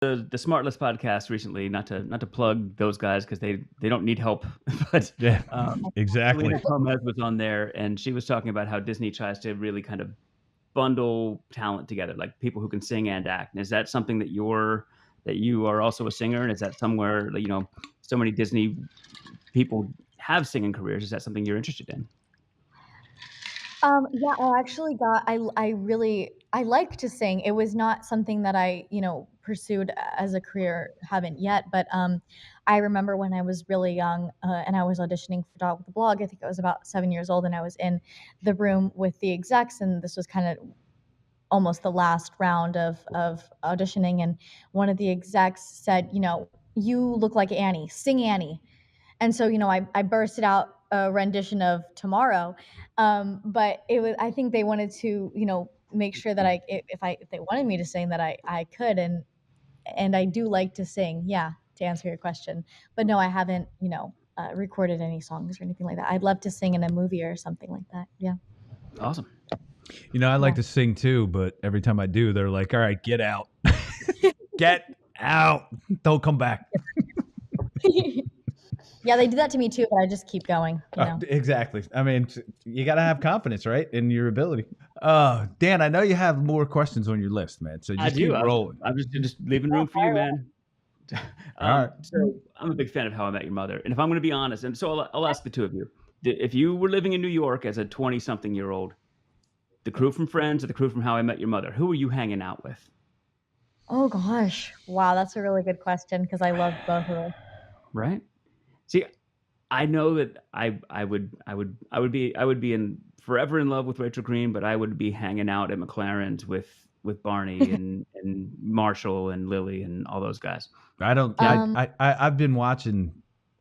the Smartless podcast recently, not to plug those guys because they don't need help, but Yeah, exactly. Selena Gomez was on there, and she was talking about how Disney tries to really kind of bundle talent together, like people who can sing and act. And is that something that you are also a singer, and is that somewhere so many Disney people have singing careers? Is that something you're interested in? Yeah, I actually got I like to sing. It was not something that I, pursued as a career, haven't yet, but, I remember when I was really young, and I was auditioning for Dog with the Blog. I think I was about 7 years old, and I was in the room with the execs, and this was kinda almost the last round of auditioning, and one of the execs said, "You look like Annie, sing Annie." And so, I bursted out a rendition of Tomorrow. But I think they wanted to, make sure that if they wanted me to sing that I could. And I do like to sing. Yeah, to answer your question. But no, I haven't, recorded any songs or anything like that. I'd love to sing in a movie or something like that. Yeah. Awesome. I like Yeah. to sing too, but every time I do, they're like, "All right, get out, get out, don't come back." Yeah, they do that to me too, but I just keep going, you know. Exactly. I mean, you got to have confidence, right, in your ability. Dan, I know you have more questions on your list, man. So I just do. keep rolling. I'm just leaving room for you, man. All right. So I'm a big fan of How I Met Your Mother, and if I'm going to be honest, and so I'll ask the two of you: if you were living in New York as a 20-something-year-old, the crew from Friends or the crew from How I Met Your Mother, who are you hanging out with? Oh gosh. Wow, that's a really good question because I love both of them. Right? See, I know that I would be in forever in love with Rachel Green, but I would be hanging out at McLaren's with Barney and Marshall and Lily and all those guys. I don't. Um, I've been watching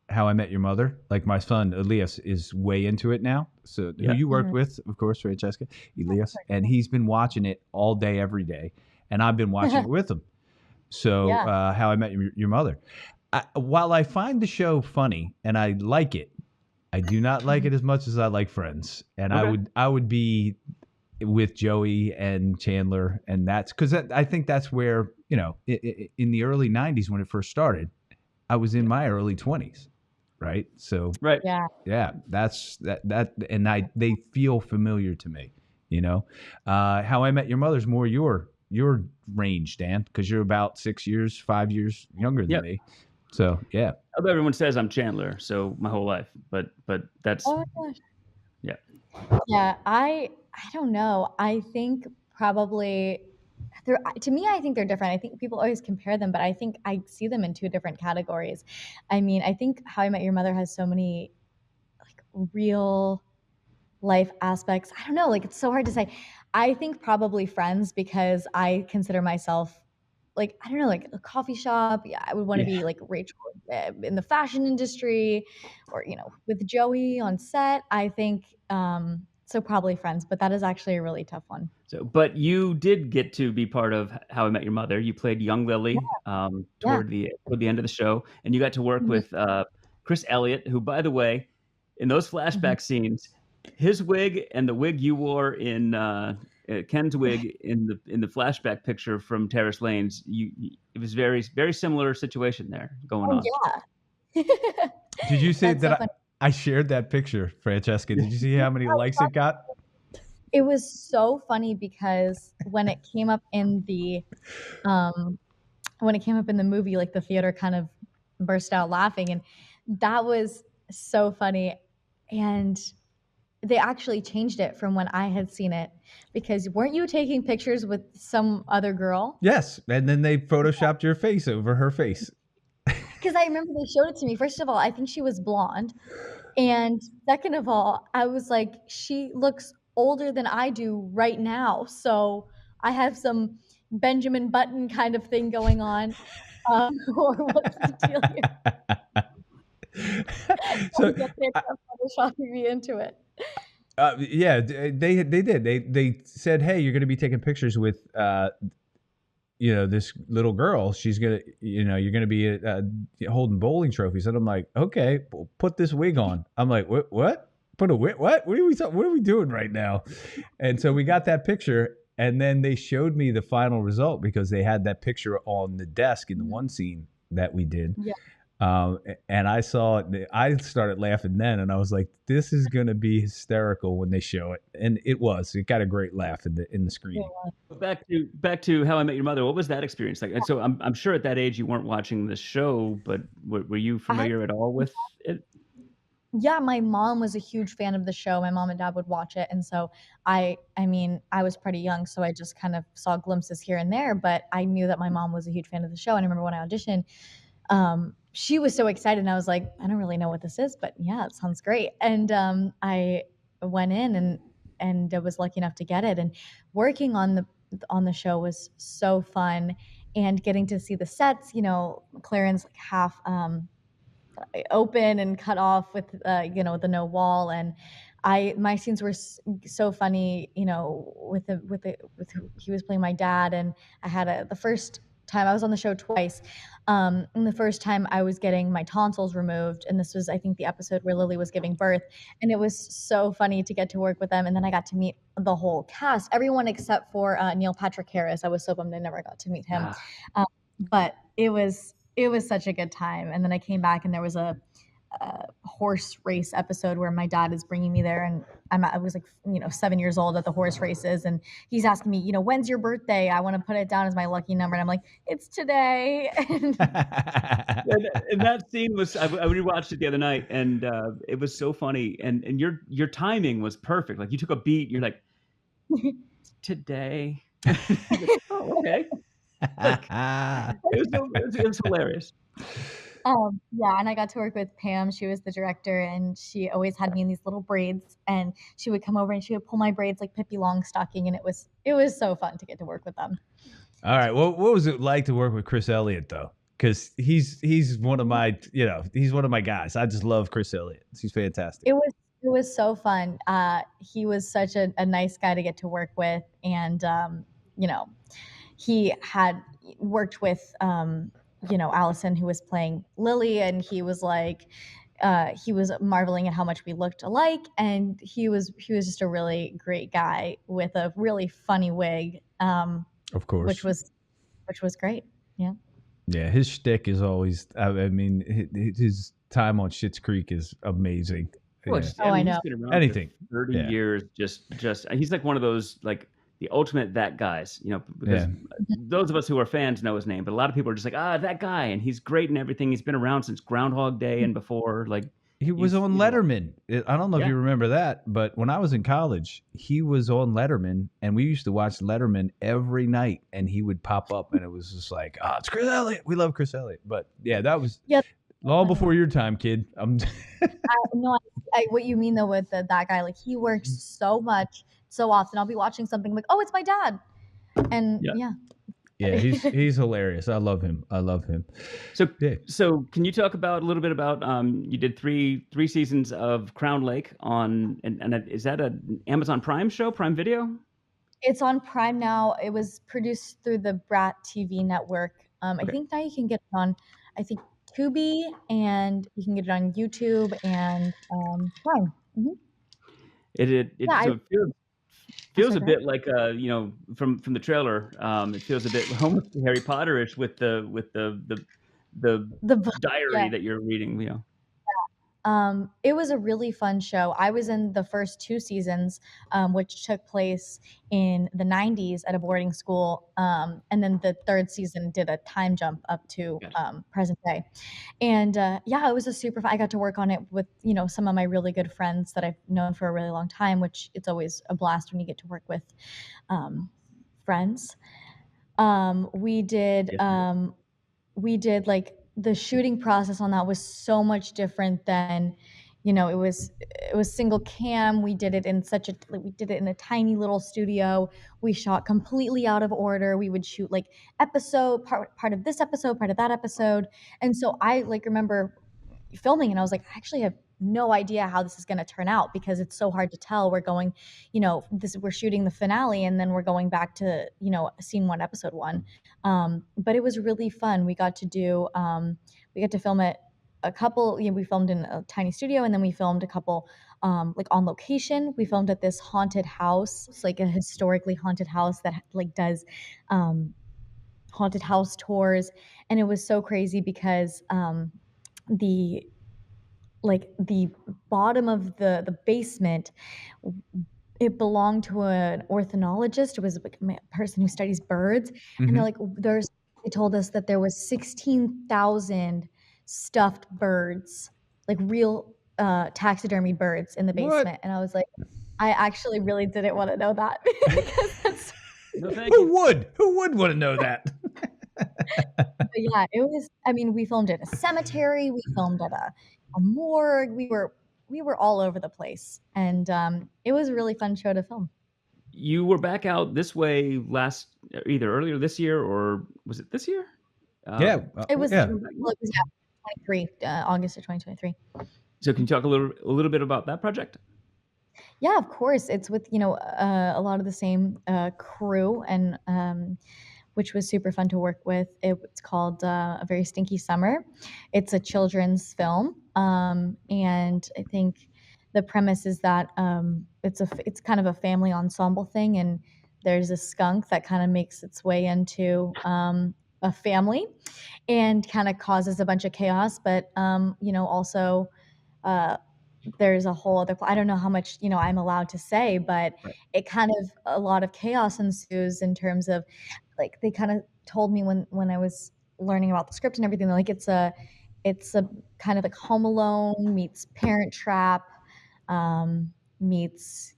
How I Met Your Mother. Like my son Elias is way into it now. So Yeah. who you worked Mhm. with, of course, Francesca, Elias, and he's been watching it all day, every day, and I've been watching it with him. So Yeah. How I Met Your Mother. While I find the show funny and I like it, I do not like it as much as I like Friends. And Okay. I would be with Joey and Chandler, and that's because I think that's where in the early '90s when it first started, I was in my early 20s, right? So Right. Yeah. yeah, that's that, and they feel familiar to me. How I Met Your Mother's more your range, Dan, because you're about 6 years, 5 years younger than Yep. me. So yeah, Although everyone says I'm Chandler, so my whole life, but that's Oh my gosh. yeah. Yeah, I don't know. I think probably they're to me, I think they're different. I think people always compare them, but I think I see them in two different categories. I mean, I think How I Met Your Mother has so many like real life aspects. I don't know, like it's so hard to say. I think probably Friends because I consider myself like I don't know, like a coffee shop. Yeah, I would want to Yeah. be like Rachel in the fashion industry, or with Joey on set. I think so probably Friends, but that is actually a really tough one. So, but you did get to be part of How I Met Your Mother. You played young Yeah, Lily yeah. toward the end of the show, and you got to work Mhm, with Chris Elliott, who, by the way, in those mhm. flashback scenes, his wig and the wig you wore in Ken's wig in the flashback picture from Terrace Lanes, it was very very similar situation there going Oh on. yeah. did you see That's so that funny. I shared that picture, Francesca? Did you see how many likes it got? It was so funny because um, when it came up in the movie, like the theater kind of burst out laughing, and that was so funny. And they actually changed it from when I had seen it because weren't you taking pictures with some other girl? Yes, and then they photoshopped your face over her face. Because I remember they showed it to me. First of all, I think she was blonde. And second of all, I was like, she looks older than I do right now. So I have some Benjamin Button kind of thing going on. Or what's the deal here? So I guess they're photoshopping me into it. yeah, they did. They said, "Hey, you're going to be taking pictures with this little girl. She's gonna you're gonna be holding bowling trophies." And I'm like, "Okay, put this wig on." I'm like, "What? Put a wig? What are we doing right now?" And so we got that picture, And then they showed me the final result because they had that picture on the desk in the one scene that we did. Yeah. And I saw it. I started laughing then, and I was like, "This is going to be hysterical when they show it." And it was. It got a great laugh in the screening. Back to How I Met Your Mother. What was that experience like? And so I'm sure at that age you weren't watching the show, but were you familiar at all with it? Yeah, my mom was a huge fan of the show. My mom and dad would watch it, and so I mean, I was pretty young, so I just kind of saw glimpses here and there, but I knew that my mom was a huge fan of the show, and I remember when I auditioned, she was so excited, and I was like, "I don't really know what this is, but yeah, it sounds great." And, I went in and I was lucky enough to get it, and working on the show was so fun, and getting to see the sets, you know, Clarence, like, half, open and cut off with you know, the no wall, and my scenes were so funny, you know, with who he was playing my dad. And I had the first time I was on the show twice, and the first time I was getting my tonsils removed, and this was, I think, the episode where Lily was giving birth, and it was so funny to get to work with them. And then I got to meet the whole cast, everyone except for Neil Patrick Harris. I was so bummed I never got to meet him. But it was such a good time. And then I came back, and there was a horse race episode where my dad is bringing me there, and I was like, you know, 7 years old at the horse races, and he's asking me, you know, when's your birthday? I want to put it down as my lucky number, and I'm like, it's today. And that scene was I rewatched it the other night, and it was so funny, and your timing was perfect. Like you took a beat, you're like, today. Oh, okay. Like, it was hilarious. Yeah, and I got to work with Pam. She was the director, and she always had me in these little braids, and she would come over and she would pull my braids like Pippi Longstocking, and it was so fun to get to work with them. All right. Well, what was it like to work with Chris Elliott though? Because he's one of my, you know, he's one of my guys. I just love Chris Elliott. He's fantastic. It was so fun. He was such a nice guy to get to work with, and you know, he had worked with you know, Allison, who was playing Lily, and he was like, he was marveling at how much we looked alike, and he was just a really great guy with a really funny wig, Of course. which was great. Yeah. Yeah, his shtick is always. I mean, his time on Schitt's Creek is amazing. Well, Yeah. I he's know. been around Anything. for 30 Yeah. years. Just he's like one of those, like the ultimate that guys, you know, because those of us who are fans know his name, but a lot of people are just like, that guy, and he's great and everything. He's been around since Groundhog Day and before. Like He was on he's Letterman. I don't know if Yeah. you remember that, but when I was in college, he was on Letterman, and we used to watch Letterman every night, and he would pop up, and it was just like, it's Chris Elliott. We love Chris Elliott. But yeah, that was Yeah. long before your time, kid. What you mean though with that guy, like he works so much, so often. I'll be watching something like, oh, it's my dad, and Yeah. Yeah, he's hilarious. I love him. So, Yeah. so can you talk about a little bit about you did three seasons of Crown Lake on, and is that an Amazon Prime show, Prime Video? It's on Prime now. It was produced through the Brat TV network. I Okay. think now you can get it on, I think, Tubi, and you can get it on YouTube and Prime. Mhm. Yeah, So it feels a sorry, go bit like you know, from the trailer, it feels a bit almost Harry Potterish with the The book, diary yeah. that you're reading, you know. It was a really fun show. I was in the first 2 seasons, which took place in the 90s at a boarding school, and then the 3rd season did a time jump up to Gotcha. present day. And yeah, it was a super fun. I got to work on it with, you know, some of my really good friends that I've known for a really long time, which it's always a blast when you get to work with friends. We did Yes. we did like the shooting process on that was so much different than, you know, it was single cam. We did it in a tiny little studio. We shot completely out of order. We would shoot like part of this episode, part of that episode. And so I like remember filming, and I was like, I actually have no idea how this is going to turn out because it's so hard to tell. We're going, you know, we're shooting the finale, and then we're going back to, you know, scene 1, episode 1. But it was really fun. We got to film it a couple, you know, we filmed in a tiny studio, and then we filmed a couple like on location. We filmed at this haunted house. It's like a historically haunted house that like does haunted house tours, and it was so crazy because the the bottom of the basement, it belonged to an ornithologist. It was like a person who studies birds, and they're Mhm. like, they told us that there was 16,000 stuffed birds, like real taxidermy birds in the What? basement. And I was like, I actually really didn't want to know that because that's No, thank Who you. would? Who would want to know that? but yeah, it was. I mean, we filmed at a cemetery, we filmed at a morgue. We were all over the place, and it was a really fun show to film. You were back out this way last either earlier this year or was it this year? Yeah, It was yeah. well, it was yeah, 23 August of 2023. So can you talk a little bit about that project? Yeah, of course. It's with, a lot of the same crew, and which was super fun to work with. It's called A Very Stinky Summer. It's a children's film, and I think the premise is that it's kind of a family ensemble thing, and there's a skunk that kind of makes its way into a family and kind of causes a bunch of chaos, but also. Uh, there's a whole other I don't know how much, I'm allowed to say, but Right. it kind of a lot of chaos ensues in terms of like they kind of told me when I was learning about the script and everything, like it's a kind of like Home Alone meets Parent Trap, meets,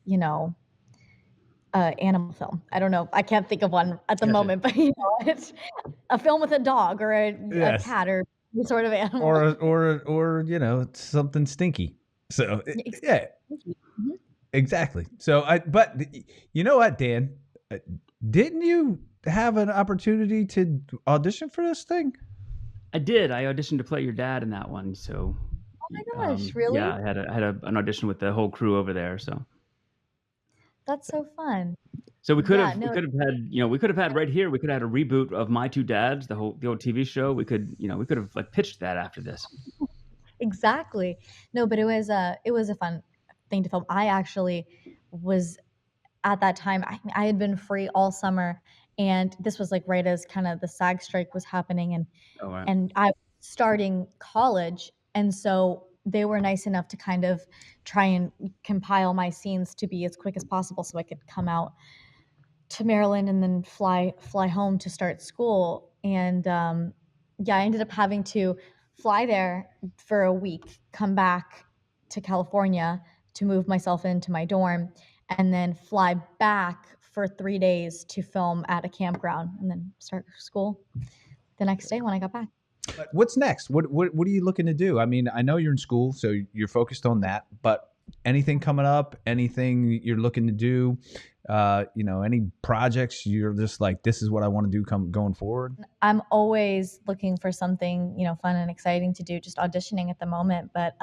animal film. I don't know. I can't think of one at the Gotcha. moment, but it's a film with a dog or a Yes. cat or any sort of animal. Or it's something stinky. So yeah, Mhm. exactly. So but you know what, Dan? Uh, Didn't you have an opportunity to audition for this thing? I did. I auditioned to play your dad in that one. So, Oh my gosh, yeah, really? an audition with the whole crew over there. So, That's so fun. so Yeah, we no, could have had, we could have had right here. We could have had a reboot of My Two Dads, the old TV show. We could have like pitched that after this. exactly. No, but it was a fun thing to film. I actually was at that time, I had been free all summer, and this was like right as kind of the SAG strike was happening, and Oh, wow. and I was starting college, and so they were nice enough to kind of try and compile my scenes to be as quick as possible so I could come out to Maryland and then fly home to start school. And yeah, I ended up having to fly there for a week, come back to California to move myself into my dorm, and then fly back for 3 days to film at a campground, and then start school the next day when I got back. But what's next? What are you looking to do? I mean, I know you're in school, so you're focused on that. But anything coming up? Anything you're looking to do? Any projects you're just like, this is what I want to do going forward? I'm always looking for something, fun and exciting to do, just auditioning at the moment. But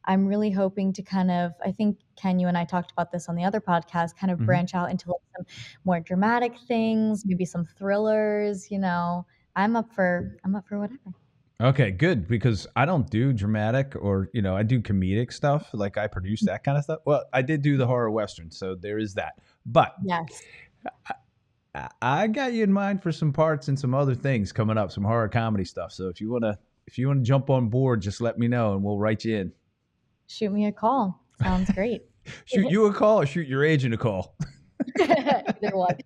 I'm really hoping to kind of, I think Ken, you and I talked about this on the other podcast, kind of Mhm. branch out into like some more dramatic things, maybe some thrillers. I'm up for whatever. Okay, good, because I don't do dramatic or, I do comedic stuff. Like I produce that kind of stuff. Well, I did do the horror western, so there is that. But Yes. I got you in mind for some parts and some other things coming up, some horror comedy stuff. So if you wanna jump on board, just let me know and we'll write you in. Shoot me a call. Sounds great. Shoot you a call or shoot your agent a call. Either one.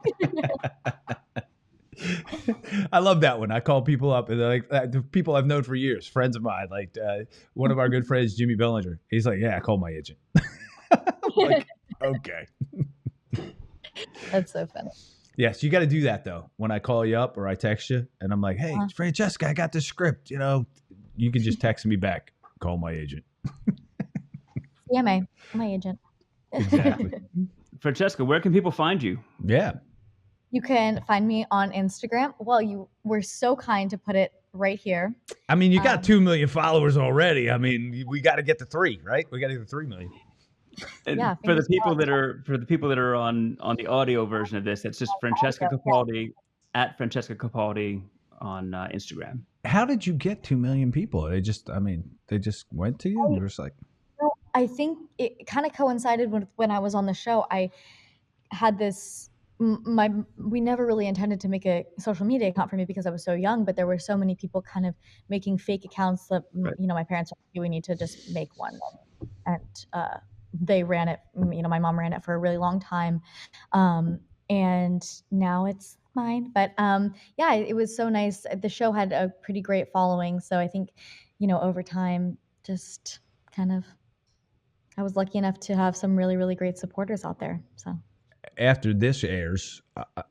I love that one. I call people up and they're like the people I've known for years, friends of mine, like one of our good friends, Jimmy Bellinger. He's like, yeah, I call my agent. I'm like, okay. That's so funny. Yes, you got to do that though. When I call you up or I text you and I'm like, hey, Francesca, I got this script. You can just text me back. Call my agent. CMA, my agent. Exactly. Francesca, where can people find you? Yeah. You can find me on Instagram. Well, you were so kind to put it right here. I mean, you got 2 million followers already. I mean, we got to get to 3, right? We got to get to 3 million. And Yeah, for the fingers people crossed. that are on the audio version of this, it's just Francesca Capaldi at Francesca Capaldi on Instagram. How did you get 2 million people? They just went to you and you're just like, I think it kind of coincided with when I was on the show. I had this my we never really intended to make a social media account for me because I was so young, but there were so many people kind of making fake accounts that Right. my parents were like, we need to just make one, and they ran it. My mom ran it for a really long time, and now it's mine. But yeah, it was so nice. The show had a pretty great following, so I think over time, just kind of I was lucky enough to have some really, really great supporters out there. So After this airs,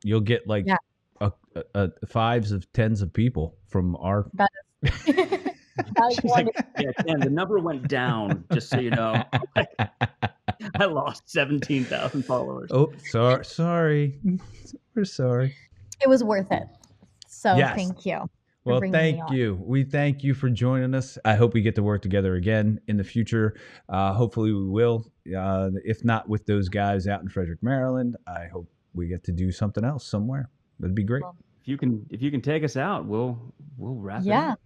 you'll get like yeah, fives of tens of people from our. that is that is She's like, wonderful. yeah, Ken, the number went down, just so you know. I lost 17,000 followers. Oh, sorry. We're sorry. It was worth it. So Yes. thank you for Well, bringing me thank on. you. We thank you for joining us. I hope we get to work together again in the future. Hopefully, we will. If not with those guys out in Frederick, Maryland, I hope we get to do something else somewhere. That'd be great. Well, If you can take us out, we'll wrap it yeah. up.